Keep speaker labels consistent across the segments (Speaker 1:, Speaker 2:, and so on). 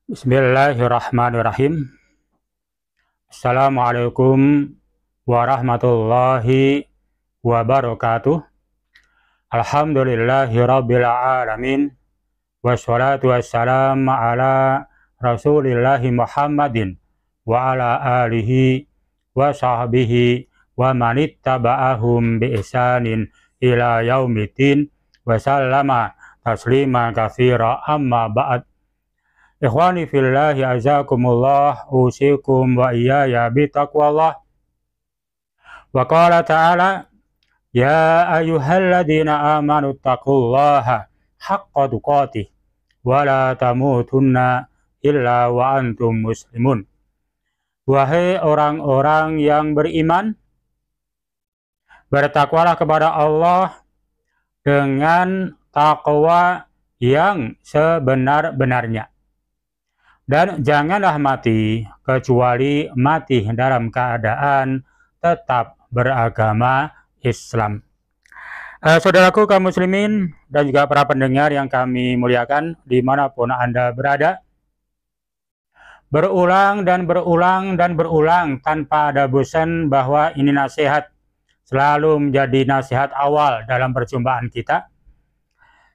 Speaker 1: Bismillahirrahmanirrahim. Assalamualaikum warahmatullahi wabarakatuh. Alhamdulillahirabbil alamin. Wassalatu wassalamu ala Rasulillahi Muhammadin wa ala alihi wa sahbihi wa manittaba'ahum bi ihsanin ila yaumiddin wa sallama taslima katsira, amma ba'd. Ikhwani fillahi azakumullah, usikum wa iyaya bitaqwallah. Wa qala ta'ala, ya ayyuhalladzina amanu taqullaha haqqa tuqatih wa la tamutunna illa wa antum muslimun. Wahai orang-orang yang beriman, bertakwalah kepada Allah dengan takwa yang sebenar-benarnya. Dan janganlah mati kecuali mati dalam keadaan tetap beragama Islam. Saudaraku kaum muslimin dan juga para pendengar yang kami muliakan dimanapun Anda berada, berulang dan berulang tanpa ada bosan bahwa ini nasihat selalu menjadi nasihat awal dalam perjumpaan kita,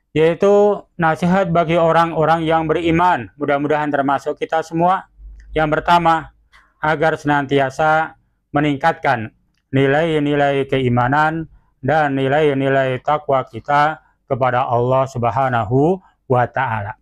Speaker 1: yaitu nasihat bagi orang-orang yang beriman, mudah-mudahan termasuk kita semua. Yang pertama, agar senantiasa meningkatkan nilai-nilai keimanan dan nilai-nilai takwa kita kepada Allah Subhanahu wa Ta'ala,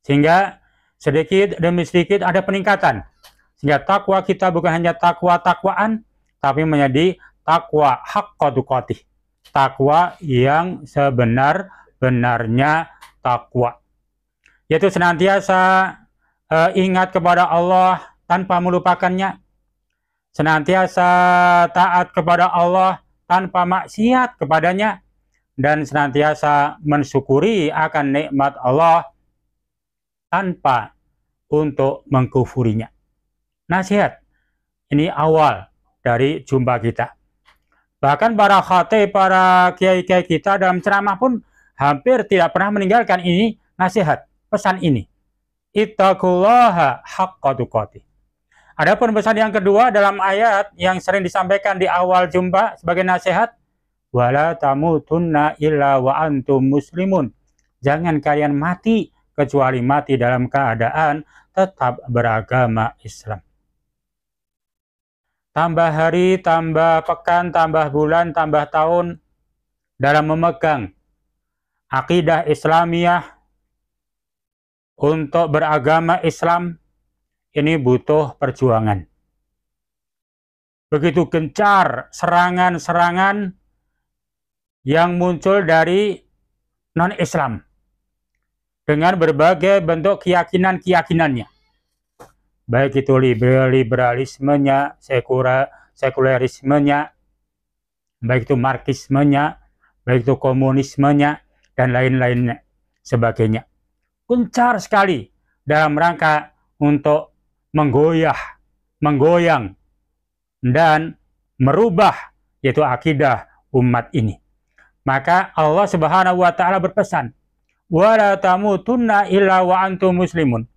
Speaker 1: sehingga sedikit demi sedikit ada peningkatan, sehingga takwa kita bukan hanya takwa-takwaan, tapi menjadi takwa haqqa tuqatih, takwa yang sebenar-benarnya takwa, yaitu senantiasa ingat kepada Allah tanpa melupakannya, senantiasa taat kepada Allah tanpa maksiat kepadanya, dan senantiasa mensyukuri akan nikmat Allah tanpa untuk mengkufurinya. Nasihat ini awal dari jumpa kita. Bahkan para khatib, para kiai-kiai kita dalam ceramah pun hampir tidak pernah meninggalkan ini nasihat, pesan ini. Ittaqullaha haqqa tuqatih. Adapun pesan yang kedua dalam ayat yang sering disampaikan di awal jumpa sebagai nasihat, wala tamutunna illa wa antum muslimun. Jangan kalian mati kecuali mati dalam keadaan tetap beragama Islam. Tambah hari, tambah pekan, tambah bulan, tambah tahun dalam memegang akidah Islamiyah untuk beragama Islam, ini butuh perjuangan. Begitu gencar serangan-serangan yang muncul dari non-Islam dengan berbagai bentuk keyakinan-keyakinannya, baik itu liberalismenya, sekularismenya, baik itu marxismenya, baik itu komunismenya, dan lain-lainnya sebagainya. Gencar sekali dalam rangka untuk menggoyang, dan merubah yaitu akidah umat ini. Maka Allah Subhanahu wa Ta'ala berpesan, wala tamutunna illa wa antum muslimun.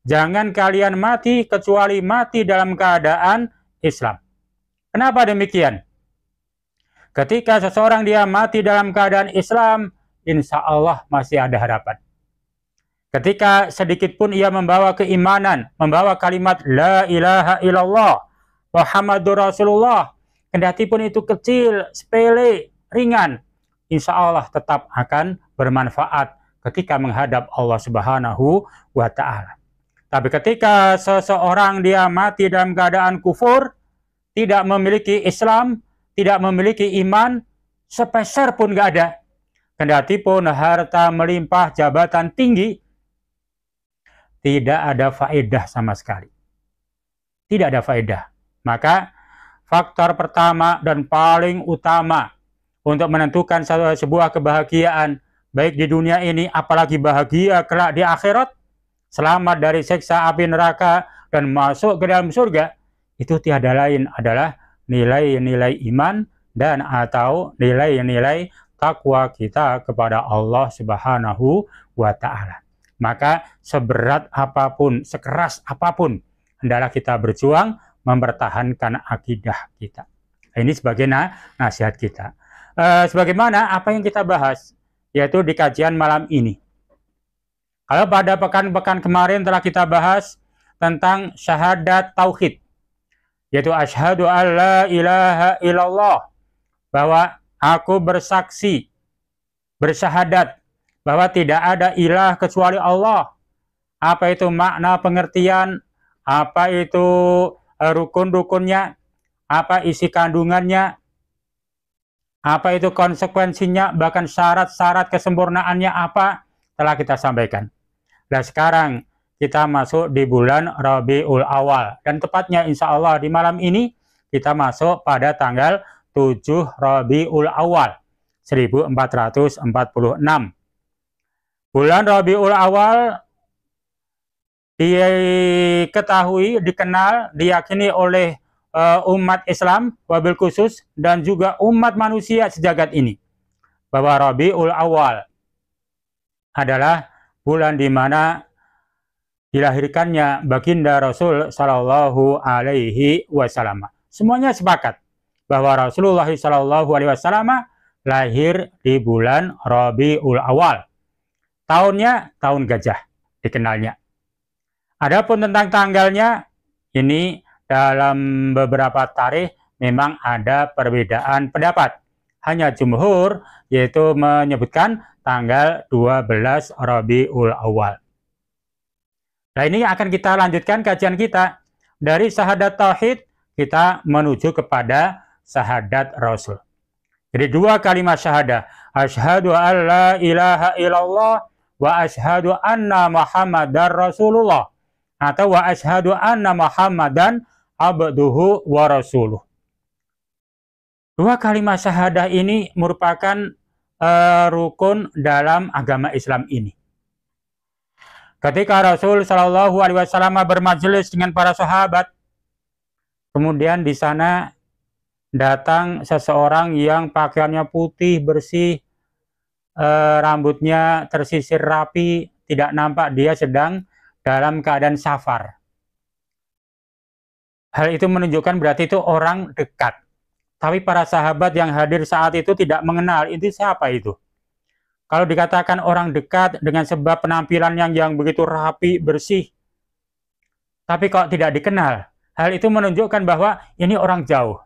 Speaker 1: Jangan kalian mati kecuali mati dalam keadaan Islam. Kenapa demikian? Ketika seseorang dia mati dalam keadaan Islam, insya Allah masih ada harapan. Ketika sedikit pun ia membawa keimanan, membawa kalimat la ilaha illallah Muhammadur Rasulullah, kendati pun itu kecil, sepele, ringan, insya Allah tetap akan bermanfaat ketika menghadap Allah Subhanahu wa Ta'ala. Tapi ketika seseorang dia mati dalam keadaan kufur, tidak memiliki Islam, tidak memiliki iman, sepeser pun gak ada, kendati pun harta melimpah, jabatan tinggi, tidak ada faedah sama sekali. Tidak ada faedah. Maka faktor pertama dan paling utama untuk menentukan sebuah kebahagiaan, baik di dunia ini, apalagi bahagia kelak di akhirat, selamat dari siksa api neraka dan masuk ke dalam surga, itu tiada lain adalah nilai-nilai iman dan atau nilai-nilai takwa kita kepada Allah Subhanahu wa Ta'ala. Maka seberat apapun, sekeras apapun, hendaklah kita berjuang mempertahankan akidah kita. Ini sebagai nasihat kita. Sebagaimana apa yang kita bahas, yaitu di kajian malam ini. Kalau pada pekan-pekan kemarin telah kita bahas tentang syahadat tauhid, yaitu asyhadu alla ilaha illallah, bahwa aku bersaksi, bersyahadat bahwa tidak ada ilah kecuali Allah. Apa itu makna pengertian, apa itu rukun-rukunnya, apa isi kandungannya, apa itu konsekuensinya, bahkan syarat-syarat kesempurnaannya apa, telah kita sampaikan. Dan sekarang kita masuk di bulan Rabiul Awal, dan tepatnya insya Allah di malam ini kita masuk pada tanggal 7 Rabiul Awal 1446. Bulan Rabiul Awal diketahui, dikenal, diyakini oleh umat Islam wabil khusus dan juga umat manusia sejagat ini, bahwa Rabiul Awal adalah bulan di mana dilahirkannya baginda Rasul Shallallahu Alaihi Wasallam. Semuanya sepakat bahwa Rasulullah Shallallahu Alaihi Wasallam lahir di bulan Rabiul Awal. Tahunnya tahun gajah dikenalnya. Adapun tentang tanggalnya, ini dalam beberapa tarikh memang ada perbedaan pendapat. Hanya jumhur yaitu menyebutkan tanggal 12 Rabiul Awal. Nah, ini akan kita lanjutkan kajian kita. Dari syahadat tauhid kita menuju kepada syahadat Rasul. Jadi dua kalimat syahadah. Asyhadu an la ilaha illallah wa asyhadu anna Muhammadar Rasulullah, atau wa asyhadu anna Muhammadan abduhu wa rasuluh. Dua kalimat syahadah ini merupakan rukun dalam agama Islam ini. Ketika Rasul Shallallahu Alaihi Wasallam bermajelis dengan para sahabat, kemudian di sana datang seseorang yang pakaiannya putih bersih, rambutnya tersisir rapi, tidak nampak dia sedang dalam keadaan safar. Hal itu menunjukkan berarti itu orang dekat. Tapi para sahabat yang hadir saat itu tidak mengenal itu siapa itu. Kalau dikatakan orang dekat dengan sebab penampilan yang begitu rapi, bersih, tapi kok tidak dikenal, hal itu menunjukkan bahwa ini orang jauh.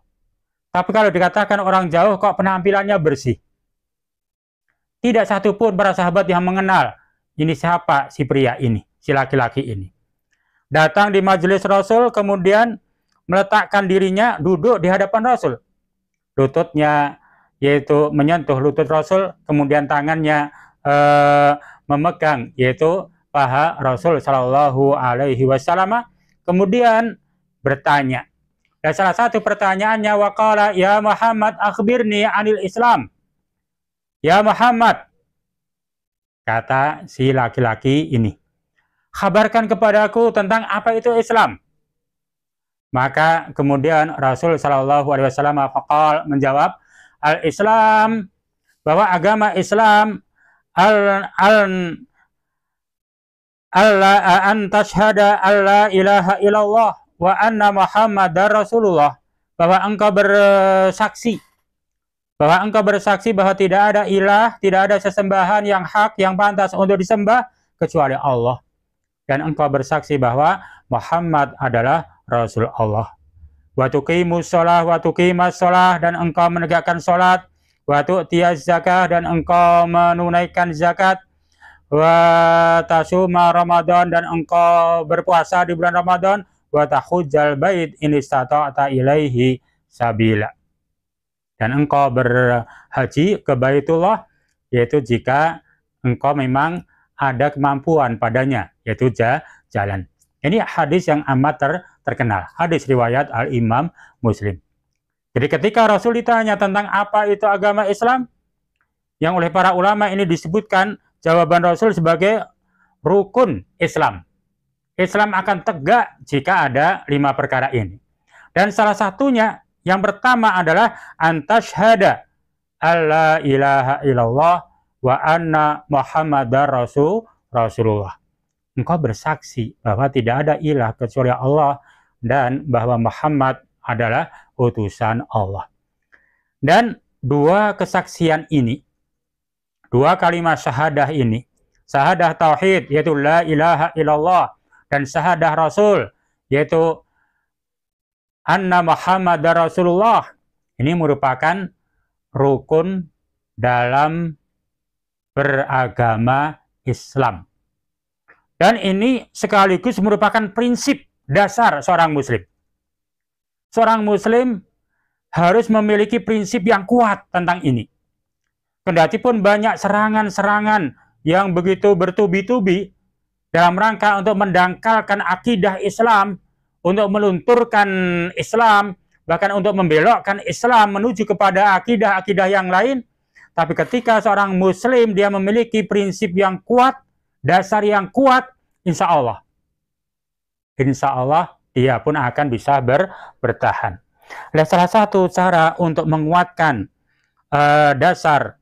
Speaker 1: Tapi kalau dikatakan orang jauh kok penampilannya bersih, tidak satupun para sahabat yang mengenal ini siapa si pria ini, si laki-laki ini. Datang di majelis Rasul, kemudian meletakkan dirinya duduk di hadapan Rasul. Lututnya yaitu menyentuh lutut Rasul, kemudian tangannya memegang yaitu paha Rasul Shallallahu Alaihi Wasallam. Kemudian bertanya. Dan salah satu pertanyaannya, waqala ya Muhammad akhbirni anil Islam. Ya Muhammad, kata si laki-laki ini, kabarkan kepadaku tentang apa itu Islam. Maka kemudian Rasul Shallallahu Alaihi Wasallam menjawab, al-Islam, bahwa agama Islam an tashhada alla ilaha illallah wa anna Muhammadar Rasulullah, bahwa engkau bersaksi bahwa tidak ada ilah, tidak ada sesembahan yang hak, yang pantas untuk disembah kecuali Allah. Dan engkau bersaksi bahwa Muhammad adalah Rasul Allah. Wa tuqimus shalah wa tuqimas shalah, dan engkau menegakkan salat, wa tu'tiyaz zakah, dan engkau menunaikan zakat, wa tasuma Ramadan, dan engkau berpuasa di bulan Ramadan, wa tahujjal bait in istata'ta ilaihi sabila. Dan engkau berhaji ke Baitullah, yaitu jika engkau memang ada kemampuan padanya, yaitu jalan. Ini hadis yang amat terkenal, hadis riwayat Al-Imam Muslim. Jadi ketika Rasul ditanya tentang apa itu agama Islam, yang oleh para ulama ini disebutkan jawaban Rasul sebagai rukun Islam. Islam akan tegak jika ada 5 perkara ini. Dan salah satunya, yang pertama adalah antashhada alla ilaha illallah wa anna Muhammadar Rasulullah. engkau bersaksi bahwa tidak ada ilah kecuali Allah dan bahwa Muhammad adalah utusan Allah. Dan dua kesaksian ini, dua kalimat syahadah ini, syahadah tauhid yaitu la ilaha illallah dan syahadah rasul yaitu anna Muhammadar Rasulullah, ini merupakan rukun dalam beragama Islam. Dan ini sekaligus merupakan prinsip dasar seorang muslim. Seorang muslim harus memiliki prinsip yang kuat tentang ini. Kendati pun banyak serangan-serangan yang begitu bertubi-tubi dalam rangka untuk mendangkalkan akidah Islam, untuk melunturkan Islam, bahkan untuk membelokkan Islam menuju kepada akidah-akidah yang lain. Tapi ketika seorang muslim dia memiliki prinsip yang kuat, dasar yang kuat, insya Allah dia pun akan bisa bertahan. Nah, salah satu cara untuk menguatkan dasar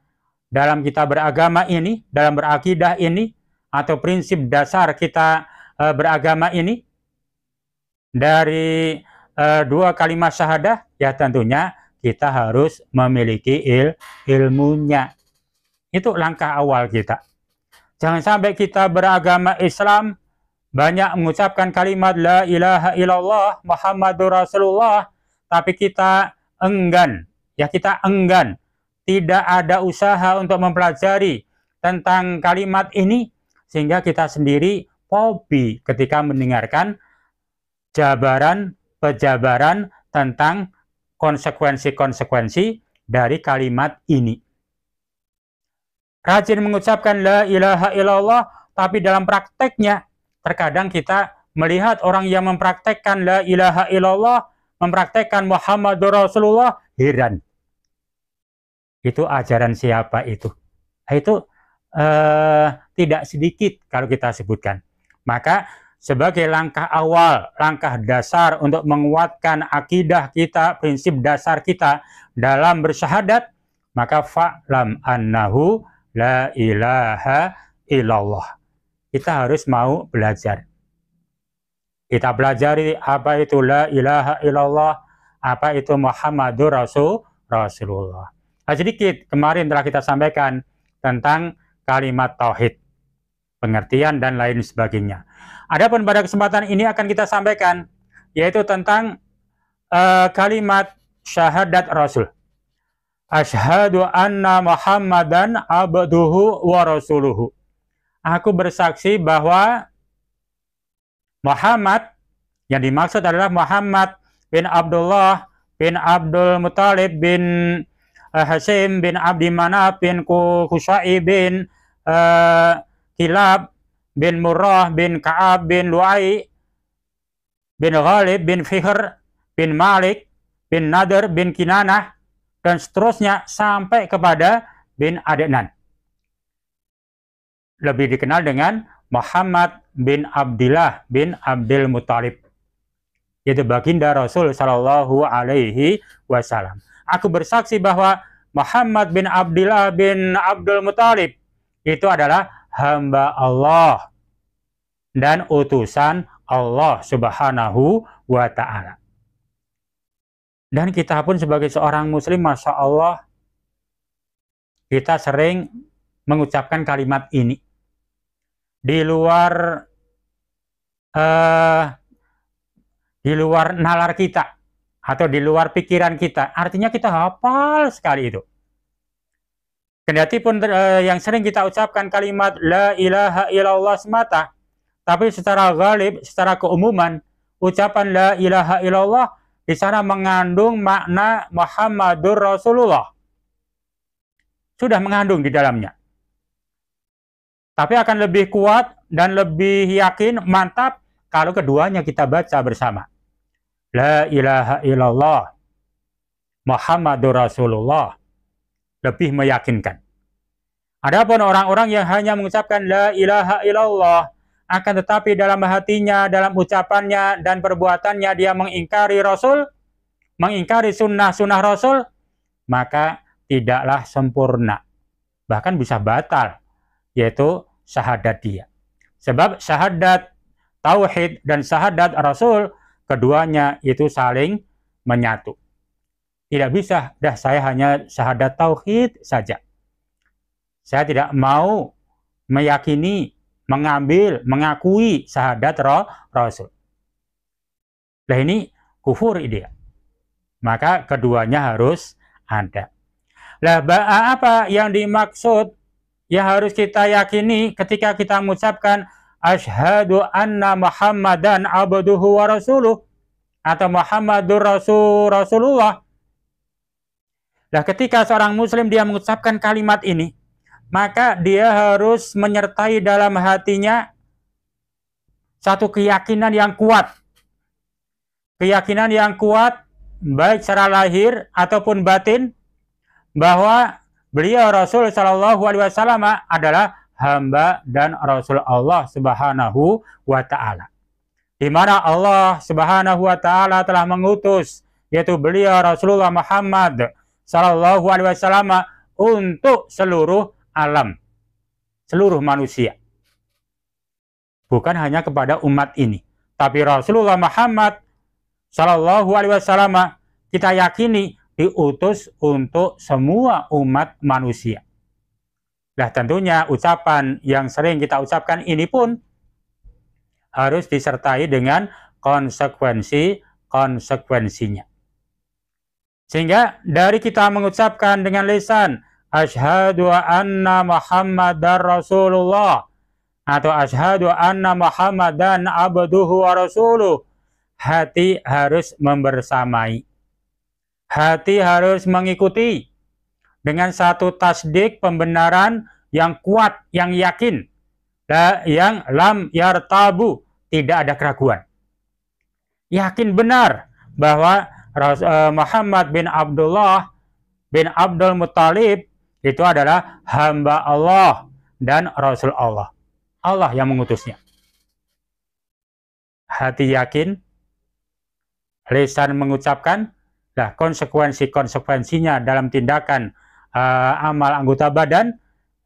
Speaker 1: dalam kita beragama ini, dalam berakidah ini, atau prinsip dasar kita beragama ini, dari dua kalimat syahadah, ya tentunya kita harus memiliki ilmunya. Itu langkah awal kita. Jangan sampai kita beragama Islam, banyak mengucapkan kalimat la ilaha illallah Muhammadur Rasulullah, tapi kita enggan, tidak ada usaha untuk mempelajari tentang kalimat ini, sehingga kita sendiri fobi ketika mendengarkan pejabaran tentang konsekuensi-konsekuensi dari kalimat ini. Rajin mengucapkan la ilaha illallah, tapi dalam prakteknya terkadang kita melihat orang yang mempraktekkan la ilaha illallah, mempraktekkan Muhammadur Rasulullah, heran. Itu ajaran siapa itu? Itu tidak sedikit kalau kita sebutkan. Maka sebagai langkah awal, langkah dasar untuk menguatkan akidah kita, prinsip dasar kita dalam bersyahadat, maka fa'lam annahu la ilaha illallah. Kita harus mau belajar. Kita pelajari apa itu la ilaha illallah, apa itu Muhammadur Rasulullah. Nah, sedikit kemarin telah kita sampaikan tentang kalimat tauhid, pengertian dan lain sebagainya. Adapun pada kesempatan ini akan kita sampaikan yaitu tentang kalimat syahadat Rasul. Asyhadu anna Muhammadan abduhu wa rasuluhu. Aku bersaksi bahwa Muhammad, yang dimaksud adalah Muhammad bin Abdullah bin Abdul Muttalib bin Hashim bin Abdi Manaf bin Qusay bin Kilab bin Murrah bin Ka'ab bin Lu'ay bin Ghalib bin Fihr bin Malik bin Nadr bin Kinanah, dan seterusnya sampai kepada bin Adnan. Lebih dikenal dengan Muhammad bin Abdillah bin Abdul Muttalib, yaitu baginda Rasul Shallallahu Alaihi Wasallam. Aku bersaksi bahwa Muhammad bin Abdillah bin Abdul Muttalib itu adalah hamba Allah dan utusan Allah Subhanahu wa Ta'ala. Dan kita pun sebagai seorang muslim, Masya Allah, kita sering mengucapkan kalimat ini di luar nalar kita atau di luar pikiran kita. Artinya kita hafal sekali itu. Kendati pun yang sering kita ucapkan kalimat la ilaha illallah semata, tapi secara ghalib, secara keumuman, ucapan la ilaha illallah di sana mengandung makna Muhammadur Rasulullah. Sudah mengandung di dalamnya. Tapi akan lebih kuat dan lebih yakin, mantap, kalau keduanya kita baca bersama. La ilaha illallah Muhammadur Rasulullah. Lebih meyakinkan. Adapun orang-orang yang hanya mengucapkan la ilaha illallah, akan tetapi dalam hatinya, dalam ucapannya dan perbuatannya dia mengingkari Rasul, mengingkari sunnah-sunnah Rasul, maka tidaklah sempurna. Bahkan bisa batal, yaitu syahadat dia. Sebab syahadat tauhid dan syahadat Rasul, keduanya itu saling menyatu. Tidak bisa, dah saya hanya syahadat tauhid saja. Saya tidak mau meyakini, mengambil, mengakui syahadat Rasul. Nah ini kufur ide. Maka keduanya harus ada. Lah apa yang dimaksud yang harus kita yakini ketika kita mengucapkan asyhadu anna Muhammadan abduhu wa rasuluh atau Muhammadur Rasulullah. Nah, ketika seorang muslim dia mengucapkan kalimat ini, maka dia harus menyertai dalam hatinya satu keyakinan yang kuat. Keyakinan yang kuat baik secara lahir ataupun batin bahwa beliau Rasul Shallallahu Alaihi Wasallam adalah hamba dan Rasul Allah Subhanahu wa Ta'ala. Di mana Allah Subhanahu wa Ta'ala telah mengutus yaitu beliau Rasulullah Muhammad Shallallahu Alaihi Wasallam untuk seluruh alam, seluruh manusia. Bukan hanya kepada umat ini, tapi Rasulullah Muhammad Shallallahu Alaihi Wasallam kita yakini diutus untuk semua umat manusia. Nah tentunya ucapan yang sering kita ucapkan ini pun harus disertai dengan konsekuensinya. Sehingga dari kita mengucapkan dengan lisan asyhadu anna Muhammadar Rasulullah atau asyhadu anna Muhammadan abduhu wa rasuluh, hati harus membersamai. Hati harus mengikuti dengan satu tasdik pembenaran yang kuat, yang yakin, yang lam yartabu, tidak ada keraguan. Yakin benar bahwa Muhammad bin Abdullah bin Abdul Muttalib itu adalah hamba Allah dan Rasul Allah. Allah yang mengutusnya. Hati yakin, lisan mengucapkan, nah, konsekuensinya dalam tindakan amal anggota badan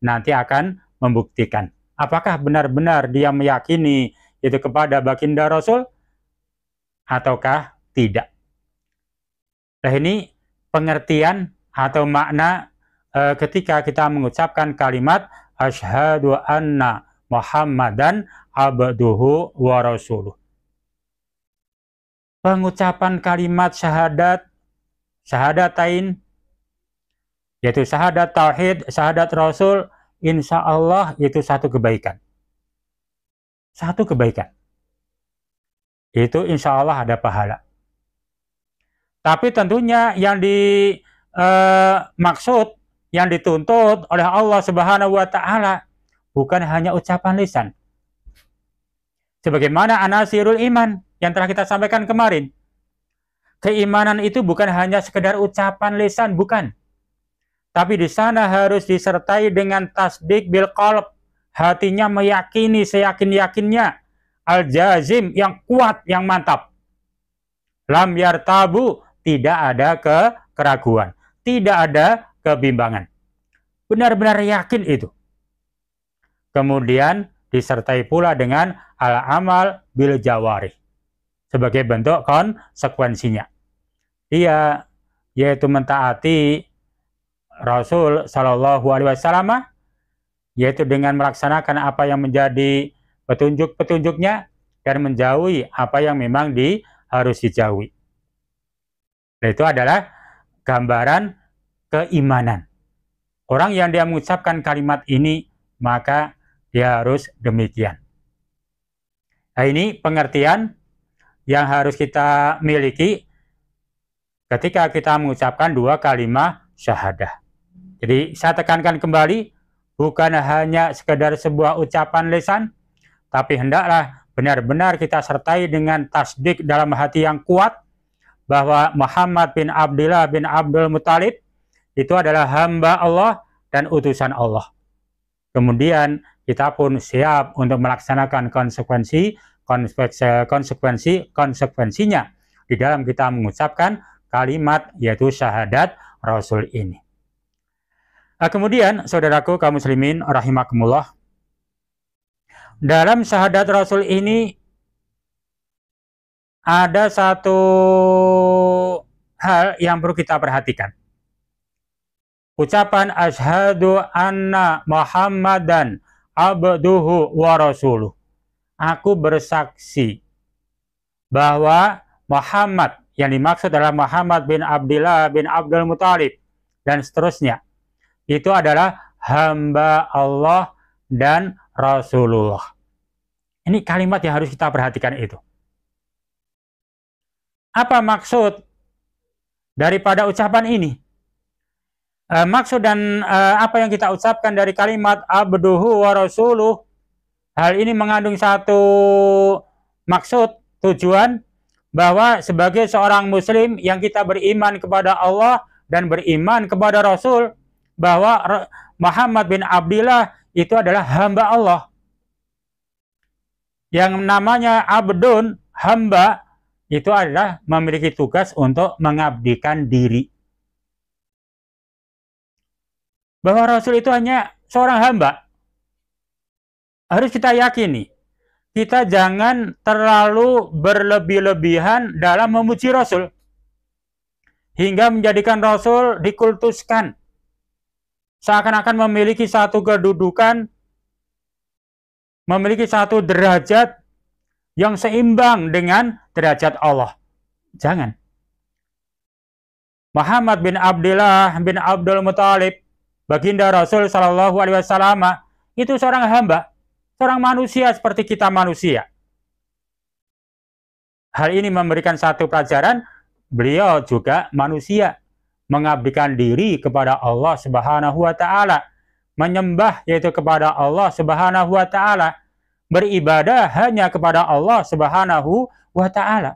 Speaker 1: nanti akan membuktikan apakah benar-benar dia meyakini itu kepada baginda Rasul ataukah tidak. Nah ini pengertian atau makna ketika kita mengucapkan kalimat asyhadu anna Muhammadan abduhu wa rasuluh. Pengucapan kalimat syahadatain, yaitu syahadat tauhid, syahadat Rasul, insya Allah itu satu kebaikan. Satu kebaikan. Itu insya Allah ada pahala. Tapi tentunya yang dimaksud, yang dituntut oleh Allah Subhanahu wa Ta'ala bukan hanya ucapan lisan. Sebagaimana anasirul iman yang telah kita sampaikan kemarin. Keimanan itu bukan hanya sekedar ucapan lisan, bukan. Tapi di sana harus disertai dengan tasdik bil qalb. Hatinya meyakini seyakin-yakinnya. Al-jazim yang kuat, yang mantap. Lam yartabu, tidak ada keraguan. Tidak ada kebimbangan. Benar-benar yakin itu. Kemudian disertai pula dengan al-amal bil jawarih. Sebagai bentuk konsekuensinya. Dia yaitu mentaati Rasul Shallallahu Alaihi Wasallam, yaitu dengan melaksanakan apa yang menjadi petunjuk-petunjuknya dan menjauhi apa yang memang harus dijauhi. Dan itu adalah gambaran keimanan. Orang yang dia mengucapkan kalimat ini, maka dia harus demikian. Nah ini pengertian yang harus kita miliki ketika kita mengucapkan dua kalimat syahadah. Jadi saya tekankan kembali, bukan hanya sekedar sebuah ucapan lisan, tapi hendaklah benar-benar kita sertai dengan tasdik dalam hati yang kuat bahwa Muhammad bin Abdullah bin Abdul Muttalib itu adalah hamba Allah dan utusan Allah. Kemudian kita pun siap untuk melaksanakan konsekuensinya di dalam kita mengucapkan kalimat yaitu syahadat Rasul ini. Kemudian saudaraku kaum muslimin rahimakumullah, dalam syahadat Rasul ini ada satu hal yang perlu kita perhatikan. Ucapan asyhadu anna Muhammadan abduhu wa rasuluh. Aku bersaksi bahwa Muhammad, yang dimaksud adalah Muhammad bin Abdillah bin Abdul Muthalib dan seterusnya, itu adalah hamba Allah dan Rasulullah. Ini kalimat yang harus kita perhatikan itu. Apa maksud daripada ucapan ini? Maksud dan apa yang kita ucapkan dari kalimat abduhu wa rasuluh, hal ini mengandung satu maksud, tujuan, bahwa sebagai seorang muslim yang kita beriman kepada Allah dan beriman kepada Rasul, bahwa Muhammad bin Abdillah itu adalah hamba Allah. Yang namanya abdun, hamba, itu adalah memiliki tugas untuk mengabdikan diri. Bahwa Rasul itu hanya seorang hamba. Harus kita yakini. Kita jangan terlalu berlebih-lebihan dalam memuji Rasul. Hingga menjadikan Rasul dikultuskan. Seakan-akan memiliki satu kedudukan, memiliki satu derajat yang seimbang dengan derajat Allah. Jangan. Muhammad bin Abdillah bin Abdul Muthalib, baginda Rasul Shallallahu Alaihi Wasallam, itu seorang hamba, seorang manusia seperti kita manusia. Hal ini memberikan satu pelajaran, beliau juga manusia, mengabdikan diri kepada Allah Subhanahu wa Ta'ala, menyembah yaitu kepada Allah Subhanahu wa Ta'ala, beribadah hanya kepada Allah Subhanahu wa Ta'ala.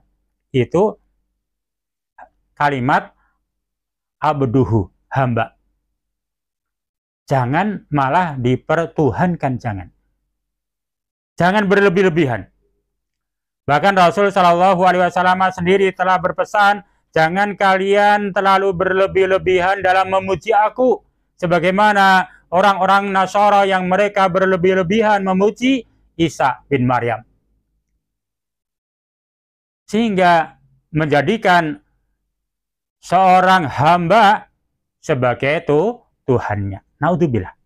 Speaker 1: Itu kalimat abduhu, hamba. Jangan malah dipertuhankan, jangan. Jangan berlebih-lebihan. Bahkan Rasul Shallallahu Alaihi Wasallam sendiri telah berpesan, jangan kalian terlalu berlebih-lebihan dalam memuji aku, sebagaimana orang-orang Nasara yang mereka berlebih-lebihan memuji Isa bin Maryam. Sehingga menjadikan seorang hamba sebagai Tuhannya. Naudzubillah.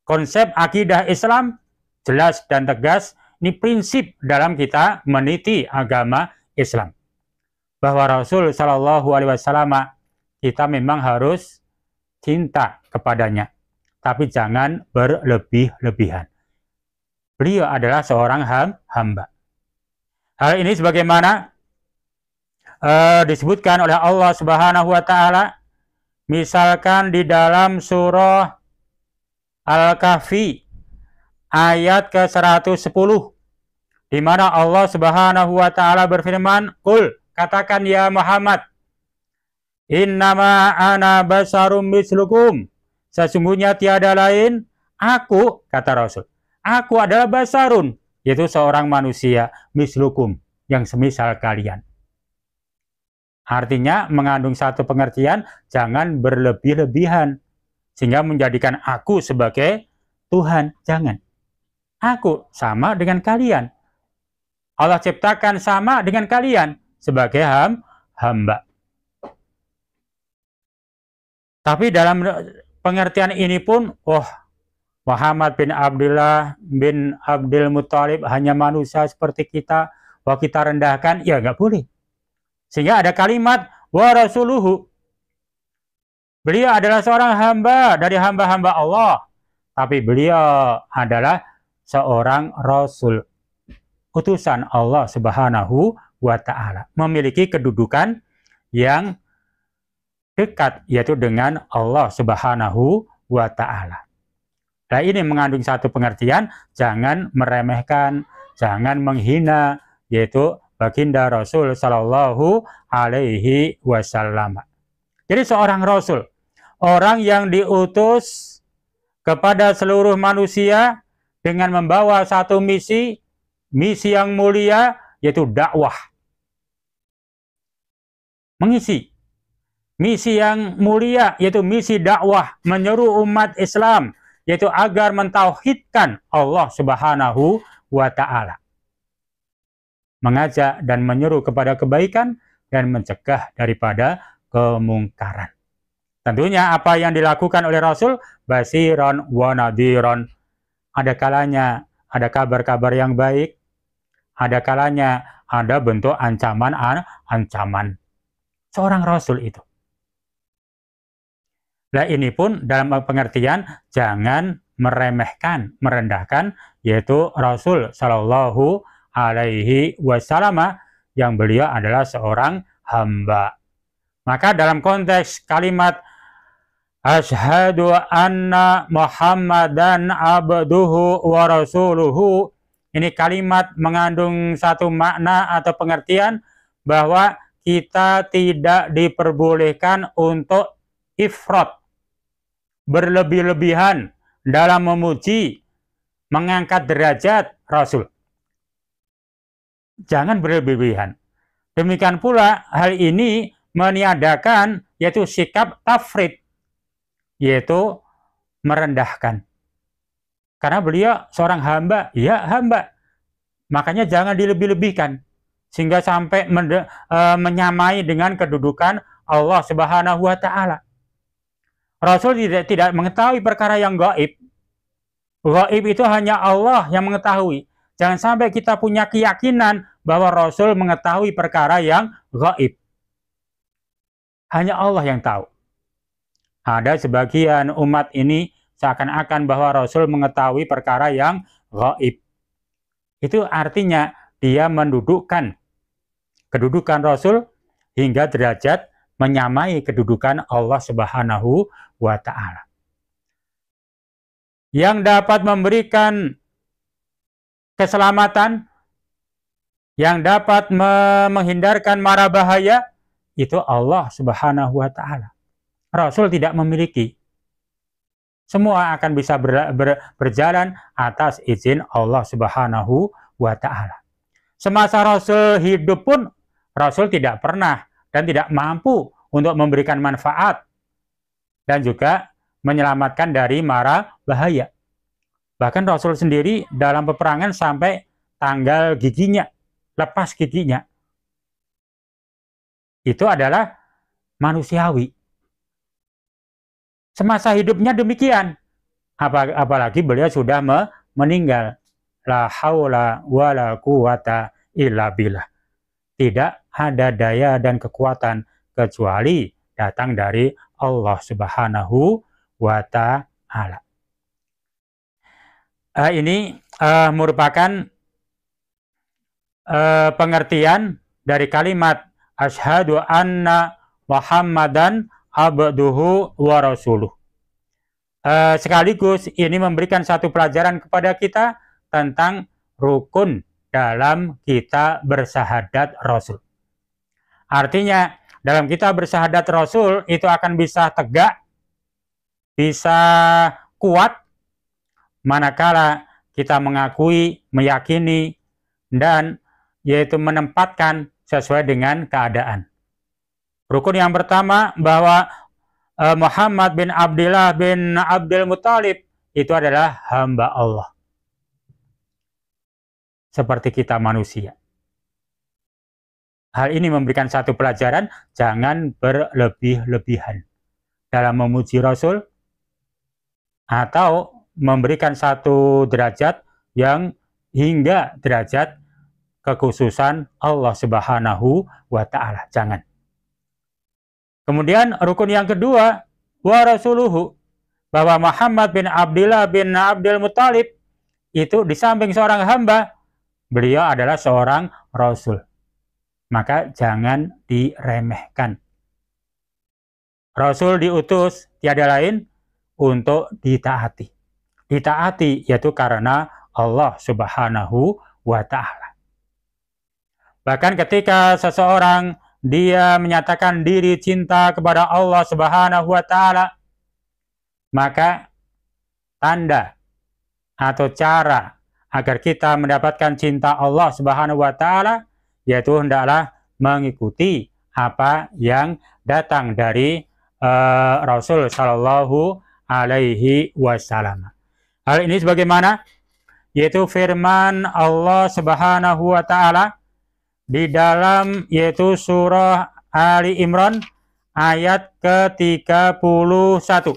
Speaker 1: Konsep akidah Islam jelas dan tegas. Ini prinsip dalam kita meniti agama Islam. Bahwa Rasul Shallallahu Alaihi Wasallam kita memang harus cinta kepadanya, tapi jangan berlebih-lebihan. Beliau adalah seorang hamba. Hal ini sebagaimana disebutkan oleh Allah Subhanahu wa Ta'ala, misalkan di dalam surah Al-Kahfi ayat ke-110, di mana Allah Subhanahu wa Ta'ala berfirman, "Qul," katakan ya Muhammad, "Innama ana basarum mislukum," sesungguhnya tiada lain aku, kata Rasul, aku adalah basarun, yaitu seorang manusia, mislukum, yang semisal kalian. Artinya mengandung satu pengertian, jangan berlebih-lebihan sehingga menjadikan aku sebagai Tuhan. Jangan. Aku sama dengan kalian. Allah ciptakan sama dengan kalian sebagai hamba. Tapi dalam pengertian ini pun, Muhammad bin Abdullah bin Abdul Muthalib hanya manusia seperti kita, kita rendahkan, ya nggak boleh. Sehingga ada kalimat wa rasuluhu. Beliau adalah seorang hamba dari hamba-hamba Allah, tapi beliau adalah seorang rasul, utusan Allah Subhanahu wa Ta'ala, memiliki kedudukan yang dekat, yaitu dengan Allah Subhanahu wa Ta'ala. Nah, ini mengandung satu pengertian, jangan meremehkan, jangan menghina, yaitu baginda Rasul Shallallahu Alaihi Wasallam. Jadi seorang Rasul, orang yang diutus kepada seluruh manusia dengan membawa satu misi yang mulia, yaitu dakwah. Mengisi misi yang mulia, yaitu misi dakwah, menyeru umat Islam yaitu agar mentauhidkan Allah Subhanahu wa Ta'ala, mengajak dan menyeru kepada kebaikan dan mencegah daripada kemungkaran. Tentunya apa yang dilakukan oleh Rasul basiron wa nadhiron. Ada kalanya ada kabar-kabar yang baik, ada kalanya ada bentuk ancaman seorang Rasul itu. Nah, ini pun dalam pengertian jangan meremehkan, merendahkan, yaitu Rasul Shallallahu Alaihi Wasallam yang beliau adalah seorang hamba. Maka dalam konteks kalimat Asyhadu anna Muhammadan abduhu wa rasuluhu, ini kalimat mengandung satu makna atau pengertian bahwa kita tidak diperbolehkan untuk ifrat, berlebih-lebihan dalam memuji, mengangkat derajat Rasul. Jangan berlebih-lebihan. Demikian pula hal ini meniadakan yaitu sikap tafrid, yaitu merendahkan. Karena beliau seorang hamba, ya hamba. Makanya jangan dilebih-lebihkan sehingga sampai menyamai dengan kedudukan Allah Subhanahu wa Ta'ala. Rasul tidak mengetahui perkara yang gaib. Gaib itu hanya Allah yang mengetahui. Jangan sampai kita punya keyakinan bahwa Rasul mengetahui perkara yang gaib. Hanya Allah yang tahu. Ada sebagian umat ini seakan-akan bahwa Rasul mengetahui perkara yang gaib. Itu artinya dia mendudukkan kedudukan Rasul hingga derajat menyamai kedudukan Allah Subhanahu wa Ta'ala. Yang dapat memberikan keselamatan, yang dapat menghindarkan mara bahaya, itu Allah Subhanahu wa Ta'ala. Rasul tidak memiliki. Semua akan bisa berjalan atas izin Allah Subhanahu wa Ta'ala. Semasa Rasul hidup pun, Rasul tidak pernah dan tidak mampu untuk memberikan manfaat dan juga menyelamatkan dari mara bahaya. Bahkan Rasul sendiri dalam peperangan sampai tanggal giginya, lepas giginya. Itu adalah manusiawi. Semasa hidupnya demikian. Apalagi beliau sudah meninggal. La haula wa la quwata illa billah. Tidak ada daya dan kekuatan kecuali datang dari Allah Subhanahu wa Ta'ala. Ini merupakan pengertian dari kalimat Asyhadu anna Muhammadan abduhu wa rasuluh. Sekaligus ini memberikan satu pelajaran kepada kita tentang rukun dalam kita bersahadat Rasul. Artinya dalam kita bersahadat Rasul itu akan bisa tegak, bisa kuat manakala kita mengakui, meyakini, dan yaitu menempatkan sesuai dengan keadaan. Rukun yang pertama bahwa Muhammad bin Abdullah bin Abdul Muthalib itu adalah hamba Allah. Seperti kita manusia. Hal ini memberikan satu pelajaran, jangan berlebih-lebihan dalam memuji Rasul atau memberikan satu derajat yang hingga derajat kekhususan Allah Subhanahu wa Ta'ala. Jangan. Kemudian rukun yang kedua, wa rasuluhu, bahwa Muhammad bin Abdullah bin Abdul Muthalib itu di samping seorang hamba, beliau adalah seorang Rasul. Maka jangan diremehkan. Rasul diutus tiada lain untuk ditaati. Ditaati yaitu karena Allah Subhanahu wa Ta'ala. Bahkan ketika seseorang dia menyatakan diri cinta kepada Allah Subhanahu wa Ta'ala, maka tanda atau cara agar kita mendapatkan cinta Allah Subhanahu wa Ta'ala yaitu hendaklah mengikuti apa yang datang dari Rasul Shallallahu Alaihi Wasallam. Hal ini sebagaimana yaitu firman Allah Subhanahu wa taala di dalam yaitu surah Ali Imran ayat ke-31,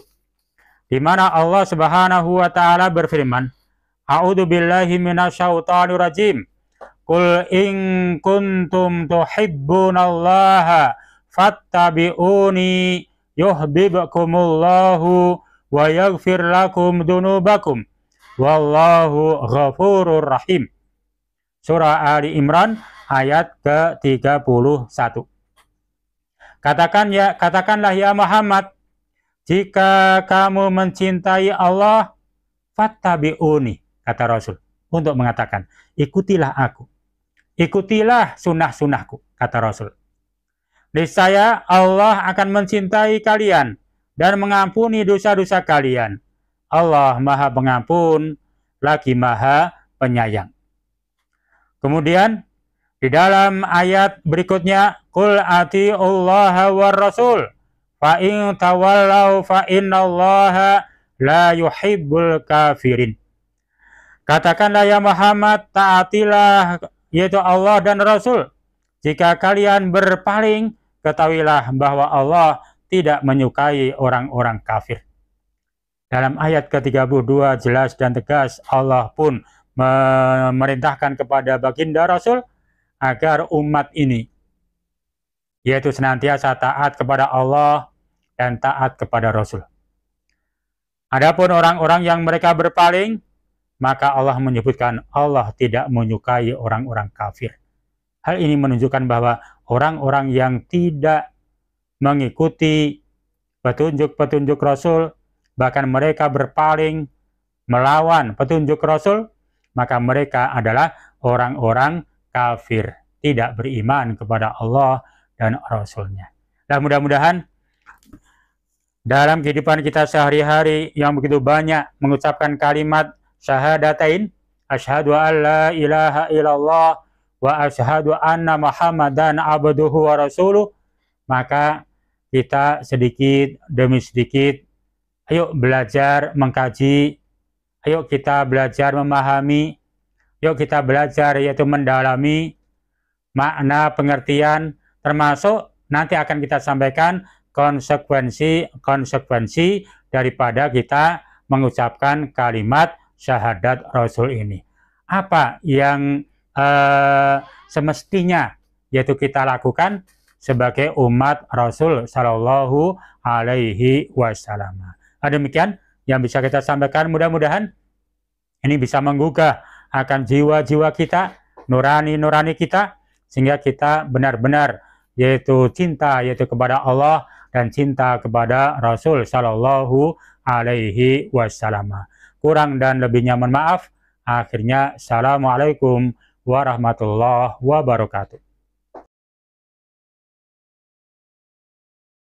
Speaker 1: di mana Allah Subhanahu wa taala berfirman, A'udzu billahi minasyaitonir rajim. Qul in kuntum tuhibbunallaha fattabi'uni yuhibbukumullahu wa yaghfir lakum dzunubakum wallahu ghafurur rahim. Surah Ali Imran ayat ke-31. Katakanlah ya Muhammad, jika kamu mencintai Allah, fattabi'uni, kata Rasul, untuk mengatakan, ikutilah aku, ikutilah sunnah-sunnahku, kata Rasul. Niscaya Allah akan mencintai kalian dan mengampuni dosa-dosa kalian. Allah Maha Pengampun, lagi Maha Penyayang. Kemudian di dalam ayat berikutnya, Qul atiullaha war rasul fa in tawallau fa innallaha la yuhibbul kafirin. Katakanlah ya Muhammad, taatilah yaitu Allah dan Rasul. Jika kalian berpaling, ketahuilah bahwa Allah tidak menyukai orang-orang kafir. Dalam ayat ke-32 jelas dan tegas Allah pun memerintahkan kepada baginda Rasul agar umat ini yaitu senantiasa taat kepada Allah dan taat kepada Rasul. Adapun orang-orang yang mereka berpaling, maka Allah menyebutkan Allah tidak menyukai orang-orang kafir. Hal ini menunjukkan bahwa orang-orang yang tidak mengikuti petunjuk-petunjuk Rasul, bahkan mereka berpaling melawan petunjuk Rasul, maka mereka adalah orang-orang kafir, tidak beriman kepada Allah dan Rasul-Nya. Dan mudah-mudahan dalam kehidupan kita sehari-hari yang begitu banyak mengucapkan kalimat syahadatain, asyhadu an la ilaha illallah wa asyhadu anna Muhammadan abduhu wa rasuluh, maka kita sedikit demi sedikit ayo belajar mengkaji, ayo kita belajar memahami, yuk kita belajar yaitu mendalami makna pengertian, termasuk nanti akan kita sampaikan konsekuensi daripada kita mengucapkan kalimat syahadat Rasul ini. Apa yang semestinya yaitu kita lakukan sebagai umat Rasul Shallallahu Alaihi Wasallam. Demikian yang bisa kita sampaikan, mudah-mudahan ini bisa menggugah akan jiwa-jiwa kita, nurani-nurani kita, sehingga kita benar-benar yaitu cinta yaitu kepada Allah dan cinta kepada Rasul Shallallahu Alaihi Wasallam. Kurang dan lebihnya mohon maaf. Akhirnya, assalamualaikum warahmatullahi wabarakatuh.